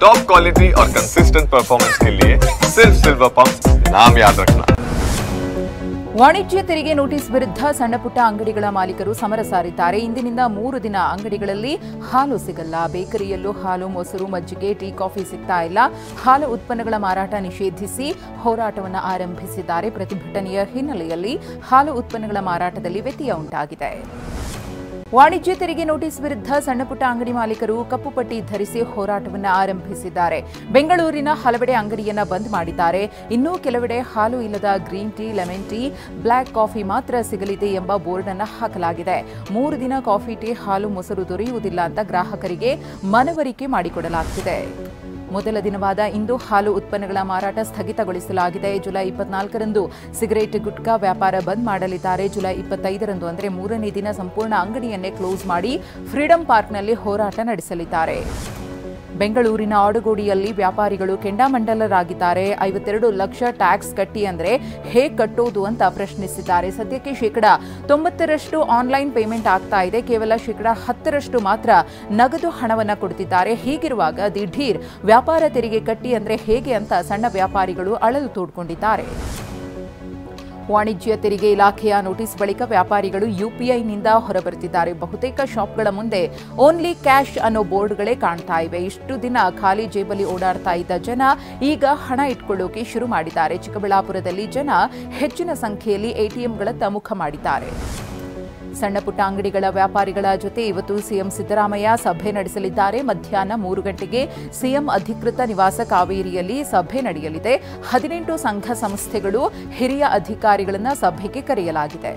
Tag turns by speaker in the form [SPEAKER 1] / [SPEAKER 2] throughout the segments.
[SPEAKER 1] Top quality और consistent performance के लिए सिर्फ सिल्वर पंप नाम याद रखना।
[SPEAKER 2] ವಾಣಿಜ್ಯ ತೆರಿಗೆ ನೋಟಿಸ್ ವಿರುದ್ಧ ಸಣ್ಣಪುಟ್ಟ ಅಂಗಡಿಗಳ ಮಾಲೀಕರು ಸಮರ ಸಾರಿದ್ದಾರೆ. ಇಂದಿನಿಂದ 3 ದಿನ ಅಂಗಡಿಗಳಲ್ಲಿ ಹಾಲು ಸಿಗಲ್ಲ. ಬೇಕರಿಯಲ್ಲೂ ಹಾಲು, ಮೊಸರು, ಮಜ್ಜಿಗೆ, ಟೀ, ಕಾಫಿ ಸಿಗ್ತಾ ಇಲ್ಲ. ಹಾಲು ಉತ್ಪನ್ನಗಳ ಮಾರಾಟ ನಿಷೇಧಿಸಿ ಹೋರಾಟವನ್ನು ಆರಂಭಿಸಿದ್ದಾರೆ. ಪ್ರತಿಭಟನೆಯ ಹಿನ್ನೆಲೆಯಲ್ಲಿ ಹಾಲು ಉತ್ಪನ್ನಗಳ ಮಾರಾಟದಲ್ಲಿ ವ್ಯತ್ಯಯ ಉಂಟಾಗಿದೆ. ವಾಣಿಜ್ಯ ತೆರಿಗೆ ನೋಟಿಸ್ ವಿರುದ್ಧ ಸಣ್ಣಪುಟ್ಟ ಅಂಗಡಿ ಮಾಲೀಕರು ಕಪ್ಪು ಪಟ್ಟಿ ಧರಿಸಿ ಹೋರಾಟವನ್ನು ಆರಂಭಿಸಿದ್ದಾರೆ. ಬೆಂಗಳೂರಿನ ಹಲವೆಡೆ ಅಂಗಡಿಯನ್ನ ಬಂದ್ ಮಾಡಿದ್ದಾರೆ. ಇನ್ನೂ ಕೆಲವೆಡೆ ಹಾಲು ಇಲ್ಲದ green tea, lemon tea, black coffee ಮಾತ್ರ ಸಿಗಲಿದೆ ಎಂಬ ಬೋರ್ಡ್ ಅನ್ನು ಹಾಕಲಾಗಿದೆ. 3 ದಿನ ಕಾಫಿ, ಟೀ, ಹಾಲು, ಮೊಸರು ದೊರೆಯುವುದಿಲ್ಲ ಅಂತ ಗ್ರಾಹಕರಿಗೆ ಮನವರಿಕೆ ಮಾಡಿಕೊಡಲಾಗುತ್ತಿದೆ. ಮೊದಲ ದಿನವಾದ ಇಂದು ಹಾಲು ಉತ್ಪನ್ನಗಳ ಮಾರಾಟ ಸ್ಥಗಿತಗೊಳಿಸಲಾಗಿದೆ. ಜುಲೈ 24ರಂದು ಸಿಗರೇಟ್, ಗುಟ್ಕಾ ವ್ಯಾಪಾರ ಬಂದ್ ಮಾಡಲಿದ್ದಾರೆ. ಜುಲೈ 25ರಂದು ಅಂದರೆ 3ನೇ ದಿನ ಸಂಪೂರ್ಣ ಅಂಗಡಿಯನ್ನೇ ಕ್ಲೋಸ್ ಮಾಡಿ ಫ್ರೀಡಂ ಪಾರ್ಕ್ನಲ್ಲಿ ಹೋರಾಟ ನಡೆಸಲಿದ್ದಾರೆ. ಬೆಂಗಳೂರಿನ ಆಡುಗೋಡಿಯಲ್ಲಿ ವ್ಯಾಪಾರಿಗಳು ಕೆಂಡಾಮಂಡಲರಾಗಿದ್ದಾರೆ. 52 ಲಕ್ಷ ಟ್ಯಾಕ್ಸ್ ಕಟ್ಟಿ ಅಂದರೆ ಹೇಗೆ ಕಟ್ಟೋದು ಅಂತ ಪ್ರಶ್ನಿಸಿದ್ದಾರೆ. ಸದ್ಯಕ್ಕೆ %90 ಆನ್ಲೈನ್ ಪೇಮೆಂಟ್ ಆಗ್ತಾ ಇದೆ. ಕೇವಲ %10 ಮಾತ್ರ ನಗದು ಹಣವನ್ನು ಕೊಡ್ತಿದ್ದಾರೆ. ಹೀಗಿರುವಾಗ ದಿಢೀರ್ ವ್ಯಾಪಾರ ತೆರಿಗೆ ಕಟ್ಟಿ ಅಂದರೆ ಹೇಗೆ ಅಂತ ಸಣ್ಣ ವ್ಯಾಪಾರಿಗಳು ಅಳಲು ತೋಡ್ಕೊಂಡಿದ್ದಾರೆ. ವಾಣಿಜ್ಯ ತೆರಿಗೆ ಇಲಾಖೆಯ ನೋಟಿಸ್ ಬಳಿಕ ವ್ಯಾಪಾರಿಗಳು ಯುಪಿಐನಿಂದ ಹೊರಬರುತ್ತಿದ್ದಾರೆ. ಬಹುತೇಕ ಶಾಪ್ಗಳ ಮುಂದೆ ಓನ್ಲಿ ಕ್ಯಾಶ್ ಅನ್ನೋ ಬೋರ್ಡ್ಗಳೇ ಕಾಣ್ತಾ ಇವೆ. ಇಷ್ಟು ದಿನ ಖಾಲಿ ಜೇಬಲ್ಲಿ ಓಡಾಡ್ತಾ ಇದ್ದ ಜನ ಈಗ ಹಣ ಇಟ್ಕೊಳ್ಳೋಕೆ ಶುರು ಮಾಡಿದ್ದಾರೆ. ಚಿಕ್ಕಬಳ್ಳಾಪುರದಲ್ಲಿ ಜನ ಹೆಚ್ಚಿನ ಸಂಖ್ಯೆಯಲ್ಲಿ ಎಟಿಎಂಗಳತ್ತ ಮುಖ ಮಾಡಿದ್ದಾರೆ. ಸಣ್ಣಪುಟ್ಟ ಅಂಗಡಿಗಳ ವ್ಯಾಪಾರಿಗಳ ಜೊತೆ ಇವತ್ತು ಸಿಎಂ ಸಿದ್ದರಾಮಯ್ಯ ಸಭೆ ನಡೆಸಲಿದ್ದಾರೆ. ಮಧ್ಯಾಹ್ನ 3 ಗಂಟೆಗೆ ಸಿಎಂ ಅಧಿಕೃತ ನಿವಾಸ ಕಾವೇರಿಯಲ್ಲಿ ಸಭೆ ನಡೆಯಲಿದೆ. 18 ಸಂಘ ಸಂಸ್ಥೆಗಳು, ಹಿರಿಯ ಅಧಿಕಾರಿಗಳನ್ನು ಸಭೆಗೆ ಕರೆಯಲಾಗಿದೆ.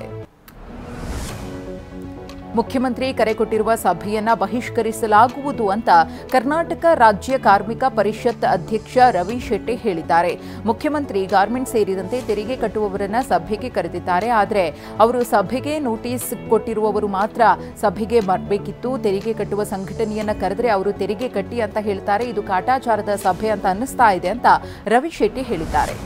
[SPEAKER 2] ಮುಖ್ಯಮಂತ್ರಿ ಕರೆ ಕೊಟ್ಟಿರುವ ಸಭೆಯನ್ನ ಬಹಿಷ್ಕರಿಸಲಾಗುವುದು ಅಂತ ಕರ್ನಾಟಕ ರಾಜ್ಯ ಕಾರ್ಮಿಕ ಪರಿಷತ್ ಅಧ್ಯಕ್ಷ ರವಿ ಶೆಟ್ಟಿ ಹೇಳಿದ್ದಾರೆ. ಮುಖ್ಯಮಂತ್ರಿ ಗಾರ್ಮೆಂಟ್ ಸೇರಿದಂತೆ ತೆರಿಗೆ ಕಟ್ಟುವವರನ್ನ ಸಭೆಗೆ ಕರೆದಿದ್ದಾರೆ. ಆದರೆ ಅವರು ಸಭೆಗೆ ನೋಟಿಸ್ ಕೊಟ್ಟಿರುವವರು ಮಾತ್ರ ಸಭೆಗೆ ಬರಬೇಕಿತ್ತು. ತೆರಿಗೆ ಕಟ್ಟುವ ಸಂಘಟನೆಯನ್ನ ಕರೆದ್ರೆ ಅವರು ತೆರಿಗೆ ಕಟ್ಟಿ ಅಂತ ಹೇಳ್ತಾರೆ. ಇದು ಕಾಟಾಚಾರದ ಸಭೆ ಅಂತ ಅನ್ನಿಸ್ತಾ ಇದೆ ಅಂತ ರವಿ ಶೆಟ್ಟಿ ಹೇಳಿದ್ದಾರೆ.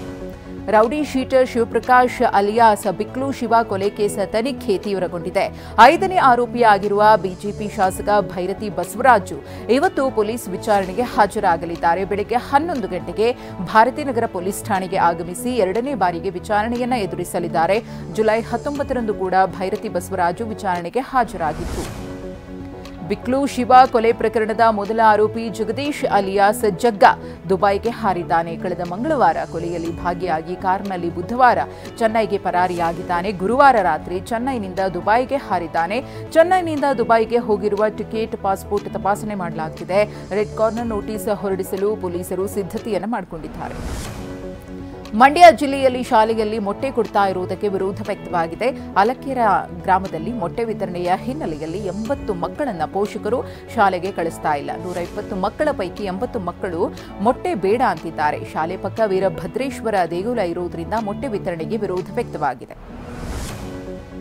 [SPEAKER 2] Rowdy sheeter Shivaprakash alias Biklu Shiva ಕೊಲೆ ಕೇಸ್ ತನಿಖೆ ತೀವ್ರಗೊಂಡಿದೆ. 5ನೇ ಆರೋಪಿಯಾಗಿರುವ ಬಿಜೆಪಿ ಶಾಸಕ ಭೈರತಿ ಬಸವರಾಜು ಇವತ್ತು ಪೊಲೀಸ್ ವಿಚಾರಣೆಗೆ ಹಾಜರಾಗಲಿದ್ದಾರೆ. ಬೆಳಗ್ಗೆ 11 ಗಂಟೆಗೆ ಭಾರತೀನಗರ ಪೊಲೀಸ್ ಠಾಣೆಗೆ ಆಗಮಿಸಿ 2ನೇ ಬಾರಿಗೆ ವಿಚಾರಣೆಯನ್ನ ಎದುರಿಸಲಿದ್ದಾರೆ. ಜುಲೈ 19ರಂದು ಕೂಡ ಭೈರತಿ ಬಸವರಾಜು ವಿಚಾರಣೆಗೆ ಹಾಜರಾಗಿತ್ತು. ಬಿಕ್ಲು ಶಿವ ಕೊಲೆ ಪ್ರಕರಣದ ಮೊದಲ ಆರೋಪಿ ಜಗದೀಶ್ ಅಲಿಯಾಸ್ ಜಗ್ಗ ದುಬೈಗೆ ಹಾರಿದ್ದಾನೆ. ಕಳೆದ ಮಂಗಳವಾರ ಕೊಲೆಯಲ್ಲಿ ಭಾಗಿಯಾಗಿ ಕಾರ್ನಲ್ಲಿ ಬುಧವಾರ ಚೆನ್ನೈಗೆ ಪರಾರಿಯಾಗಿದ್ದಾನೆ. ಗುರುವಾರ ರಾತ್ರಿ ಚೆನ್ನೈನಿಂದ ದುಬೈಗೆ ಹಾರಿದ್ದಾನೆ. ಚೆನ್ನೈನಿಂದ ದುಬೈಗೆ ಹೋಗಿರುವ ಟಿಕೆಟ್, ಪಾಸ್ಪೋರ್ಟ್ ತಪಾಸಣೆ ಮಾಡಲಾಗುತ್ತಿದೆ. ರೆಡ್ ಕಾರ್ನರ್ ನೋಟಿಸ್ ಹೊರಡಿಸಲು ಪೊಲೀಸರು ಸಿದ್ಧತೆಯನ್ನು ಮಾಡಿಕೊಂಡಿದ್ದಾರೆ. ಮಂಡ್ಯ ಜಿಲ್ಲೆಯಲ್ಲಿ ಶಾಲೆಯಲ್ಲಿ ಮೊಟ್ಟೆ ಕೊಡ್ತಾ ಇರುವುದಕ್ಕೆ ವಿರೋಧ ವ್ಯಕ್ತವಾಗಿದೆ. ಅಲಕೆರೆ ಗ್ರಾಮದಲ್ಲಿ ಮೊಟ್ಟೆ ವಿತರಣೆಯ ಹಿನ್ನೆಲೆಯಲ್ಲಿ 80 ಮಕ್ಕಳನ್ನ ಪೋಷಕರು ಶಾಲೆಗೆ ಕಳಿಸ್ತಾ ಇಲ್ಲ. 120 ಮಕ್ಕಳ ಪೈಕಿ 80 ಮಕ್ಕಳು ಮೊಟ್ಟೆ ಬೇಡ ಅಂತಿದ್ದಾರೆ. ಶಾಲೆ ಪಕ್ಕ ವೀರಭದ್ರೇಶ್ವರ ದೇಗುಲ ಇರುವುದರಿಂದ ಮೊಟ್ಟೆ ವಿತರಣೆಗೆ ವಿರೋಧ ವ್ಯಕ್ತವಾಗಿದೆ.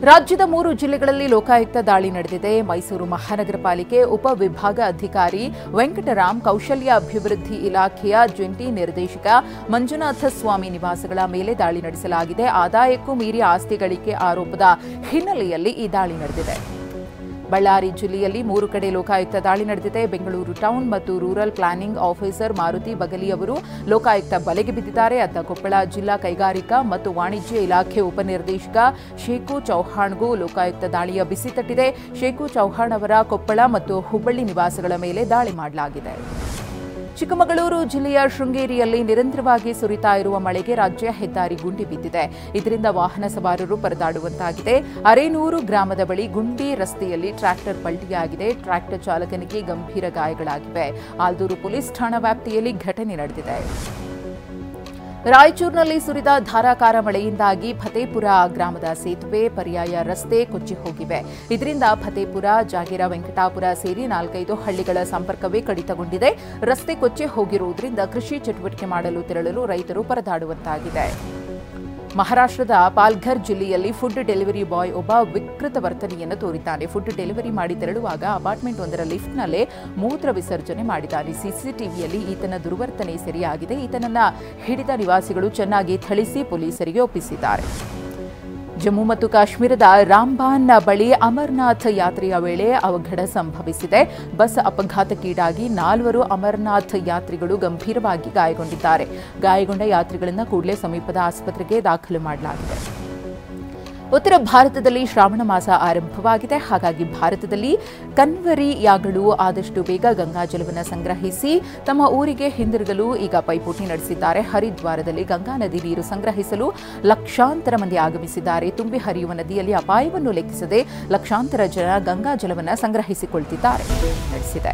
[SPEAKER 2] ರಾಜ್ಯದ 3 ಜಿಲ್ಲೆಗಳಲ್ಲಿ ಲೋಕಾಯುಕ್ತ ದಾಳಿ ನಡೆದಿದೆ. ಮೈಸೂರು ಮಹಾನಗರ ಪಾಲಿಕೆ ಉಪವಿಭಾಗ ಅಧಿಕಾರಿ ವೆಂಕಟರಾಮ್, ಕೌಶಲ್ಯ ಅಭಿವೃದ್ಧಿ ಇಲಾಖೆಯ ಜಂಟಿ ನಿರ್ದೇಶಕ ಮಂಜುನಾಥ ಸ್ವಾಮಿ ನಿವಾಸಗಳ ಮೇಲೆ ದಾಳಿ ನಡೆಸಲಾಗಿದೆ. ಆದಾಯಕ್ಕೂ ಮೀರಿ ಆಸ್ತಿ ಗಳಿಕೆ ಆರೋಪದ ಹಿನ್ನೆಲೆಯಲ್ಲಿ ಈ ದಾಳಿ ನಡೆದಿದೆ. ಬಳ್ಳಾರಿ ಜಿಲ್ಲೆಯಲ್ಲಿ 3 ಕಡೆ ಲೋಕಾಯುಕ್ತ ದಾಳಿ ನಡೆದಿದೆ. ಬೆಂಗಳೂರು ಟೌನ್ ಮತ್ತು rural planning officer Maruti Bagali ಅವರು ಲೋಕಾಯುಕ್ತ ಬಲೆಗೆ ಬಿದ್ದಿದ್ದಾರೆ. ಅತ್ತ ಕೊಪ್ಪಳ ಜಿಲ್ಲಾ ಕೈಗಾರಿಕಾ ಮತ್ತು ವಾಣಿಜ್ಯ ಇಲಾಖೆ ಉಪನಿರ್ದೇಶಕ ಶೇಖು ಚೌಹಾಣ್ಗೂ ಲೋಕಾಯುಕ್ತ ದಾಳಿಯ ಬಿಸಿ ತಟ್ಟಿದೆ. ಶೇಖು ಚೌಹಾಣ್ ಅವರ ಕೊಪ್ಪಳ ಮತ್ತು ಹುಬ್ಬಳ್ಳಿ ನಿವಾಸಗಳ ಮೇಲೆ ದಾಳಿ ಮಾಡಲಾಗಿದೆ. ಚಿಕ್ಕಮಗಳೂರು ಜಿಲ್ಲೆಯ ಶೃಂಗೇರಿಯಲ್ಲಿ ನಿರಂತರವಾಗಿ ಸುರಿತಾ ಇರುವ ಮಳೆಗೆ ರಾಜ್ಯ ಹೆದ್ದಾರಿ ಗುಂಡಿ ಬಿದ್ದಿದೆ. ಇದರಿಂದ ವಾಹನ ಸವಾರರು ಪರದಾಡುವಂತಾಗಿದೆ. ಅರೇನೂರು ಗ್ರಾಮದ ಬಳಿ ಗುಂಡಿ ರಸ್ತೆಯಲ್ಲಿ ಟ್ರ್ಯಾಕ್ಟರ್ ಪಲ್ಟಿಯಾಗಿದೆ. ಟ್ರ್ಯಾಕ್ಟರ್ ಚಾಲಕನಿಗೆ ಗಂಭೀರ ಗಾಯಗಳಾಗಿವೆ. ಆಲ್ದೂರು ಪೊಲೀಸ್ ಠಾಣಾ ವ್ಯಾಪ್ತಿಯಲ್ಲಿ ಘಟನೆ ನಡೆದಿದೆ. ರಾಯಚೂರಿನಲ್ಲಿ ಸುರಿದ ಧಾರಾಕಾರ ಮಳೆಯಿಂದಾಗಿ ಫತೇಪುರ ಗ್ರಾಮದ ಸೇತುವೆ, ಪರ್ಯಾಯ ರಸ್ತೆ ಕೊಚ್ಚಿ ಹೋಗಿವೆ. ಇದರಿಂದ ಫತೇಪುರ, ಜಾಗೀರ, ವೆಂಕಟಾಪುರ ಸೇರಿ 4-5 ಹಳ್ಳಿಗಳ ಸಂಪರ್ಕವೇ ಕಡಿತಗೊಂಡಿದೆ. ರಸ್ತೆ ಕೊಚ್ಚಿ ಹೋಗಿರುವುದರಿಂದ ಕೃಷಿ ಚಟುವಟಿಕೆ ಮಾಡಲು ತೆರಳಲು ರೈತರು ಪರದಾಡುವಂತಾಗಿದೆ. ಮಹಾರಾಷ್ಟ್ರದ ಪಾಲ್ಘರ್ ಜಿಲ್ಲೆಯಲ್ಲಿ ಫುಡ್ ಡೆಲಿವರಿ ಬಾಯ್ ಒಬ್ಬ ವಿಕೃತ ವರ್ತನೆಯನ್ನು ತೋರಿದ್ದಾನೆ. ಫುಡ್ ಡೆಲಿವರಿ ಮಾಡಿ ತೆರಳುವಾಗ ಅಪಾರ್ಟ್ಮೆಂಟ್ ಒಂದರ ಲಿಫ್ಟ್ನಲ್ಲೇ ಮೂತ್ರ ವಿಸರ್ಜನೆ ಮಾಡಿದ್ದಾನೆ. ಸಿಸಿಟಿವಿಯಲ್ಲಿ ಈತನ ದುರ್ವರ್ತನೆ ಸೆರೆಯಾಗಿದೆ. ಈತನನ್ನ ಹಿಡಿದ ನಿವಾಸಿಗಳು ಚೆನ್ನಾಗಿ ಥಳಿಸಿ ಪೊಲೀಸರಿಗೆ ಒಪ್ಪಿಸಿದ್ದಾರೆ. ಜಮ್ಮು ಮತ್ತು ಕಾಶ್ಮೀರದ ರಾಂಬಾನ್ ಬಳಿ ಅಮರನಾಥ್ ಯಾತ್ರೆಯ ವೇಳೆ ಅವಘಡ ಸಂಭವಿಸಿದೆ. ಬಸ್ ಅಪಘಾತಕ್ಕೀಡಾಗಿ 4 ಅಮರನಾಥ್ ಯಾತ್ರಿಗಳು ಗಂಭೀರವಾಗಿ ಗಾಯಗೊಂಡಿದ್ದಾರೆ. ಗಾಯಗೊಂಡ ಯಾತ್ರಿಗಳನ್ನು ಕೂಡಲೇ ಸಮೀಪದ ಆಸ್ಪತ್ರೆಗೆ ದಾಖಲು ಮಾಡಲಾಗಿದೆ. ಉತ್ತರ ಭಾರತದಲ್ಲಿ ಶ್ರಾವಣ ಮಾಸ ಆರಂಭವಾಗಿದೆ. ಹಾಗಾಗಿ ಭಾರತದಲ್ಲಿ ಕನ್ವರಿಯಾಗಳು ಆದಷ್ಟು ಬೇಗ ಗಂಗಾಜಲವನ್ನು ಸಂಗ್ರಹಿಸಿ ತಮ್ಮ ಊರಿಗೆ ಹಿಂದಿರುಗಲು ಈಗ ಪೈಪೋಟಿ ನಡೆಸಿದ್ದಾರೆ. ಹರಿದ್ವಾರದಲ್ಲಿ ಗಂಗಾ ನದಿ ನೀರು ಸಂಗ್ರಹಿಸಲು ಲಕ್ಷಾಂತರ ಮಂದಿ ಆಗಮಿಸಿದ್ದಾರೆ. ತುಂಬಿ ಹರಿಯುವ ನದಿಯಲ್ಲಿ ಅಪಾಯವನ್ನು ಲೆಕ್ಕಿಸದೆ ಲಕ್ಷಾಂತರ ಜನ ಗಂಗಾ ಜಲವನ್ನು ಸಂಗ್ರಹಿಸಿಕೊಳ್ತಿದ್ದಾರೆ ನಡೆಸಿದೆ.